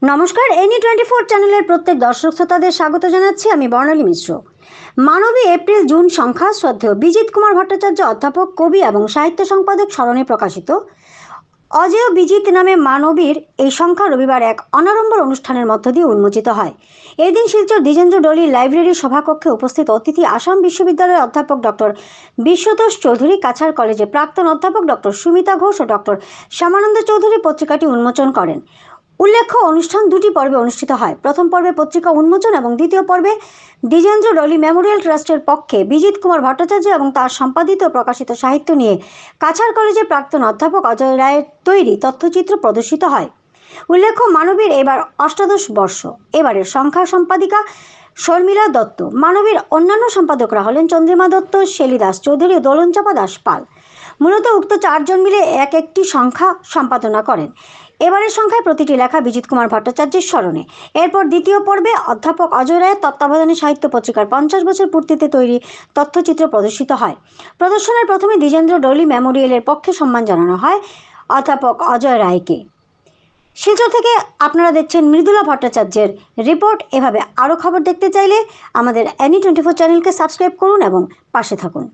নমস্কার, এনি 24 চ্যানেলের প্রত্যেক দর্শক শ্রোতাদের স্বাগত জানাচ্ছি আমি বর্ণালী মিশ্র। মানবী এপ্রিল জুন সংখ্যা শ্রদ্ধেয় বিজিত কুমার ভট্টাচার্য অধ্যাপক, কবি এবং সাহিত্য সম্পাদক স্মরণে প্রকাশিত অজেয় বিজিত নামে মানবীর এই সংখ্যা রবিবার এক অনাড়ম্বর অনুষ্ঠানের মধ্য দিয়ে উন্মোচিত হয়। এই দিন শিলচর দ্বিজেন্দ্র ডলি লাইব্রেরির সভাকক্ষে উপস্থিত অতিথি আসাম বিশ্ববিদ্যালয়ের অধ্যাপক ডক্টর বিশ্বতোষ চৌধুরী, কাছাড় কলেজে প্রাক্তন অধ্যাপক ডক্টর সুমিতা ঘোষ ও ডক্টর শ্যামানন্দ চৌধুরী পত্রিকাটি উন্মোচন করেন। উল্লেখ্য, অনুষ্ঠান দুটি পর্বে অনুষ্ঠিত হয়। প্রথম পর্বে পত্রিকা উন্মোচন এবং দ্বিতীয় পর্বে দ্বিজেন্দ্র ডলি মেমোরিয়াল ট্রাস্টের পক্ষে বিজিত কুমার ভট্টাচার্য এবং তার সম্পাদিত প্রকাশিত সাহিত্য নিয়ে কাছাড় কলেজের প্রাক্তন অধ্যাপক অজয় রায়ের তৈরি তথ্যচিত্র প্রদর্শিত হয়। উল্লেখ্য, মানবীর এবার অষ্টাদশ বর্ষ। এবারের সংখ্যা সম্পাদিকা শর্মিলা দত্ত। মানবীর অন্যান্য সম্পাদকরা হলেন চন্দ্রিমা দত্ত, শেলী দাস চৌধুরী ও দোলনচাপা দাস পাল। মূলত উক্ত চারজন মিলে এক একটি সংখ্যা সম্পাদনা করেন। এবারের সংখ্যায় প্রতিটি লেখা বিজিত কুমার ভট্টাচার্যের স্মরণে। এরপর দ্বিতীয় পর্বে অধ্যাপক অজয় রায়ের তত্ত্বাবধানে সাহিত্য পত্রিকার 50 বছর পূর্তিতে তৈরি তথ্যচিত্র প্রদর্শিত হয়। প্রদর্শনের প্রথমে দ্বিজেন্দ্র ডলি মেমোরিয়ালের পক্ষে সম্মান জানানো হয় অধ্যাপক অজয় রায়কে। শিলচর থেকে আপনারা দেখছেন মৃদুলা ভট্টাচার্যের রিপোর্ট। এভাবে আরও খবর দেখতে চাইলে আমাদের এনি 24 চ্যানেলকে সাবস্ক্রাইব করুন এবং পাশে থাকুন।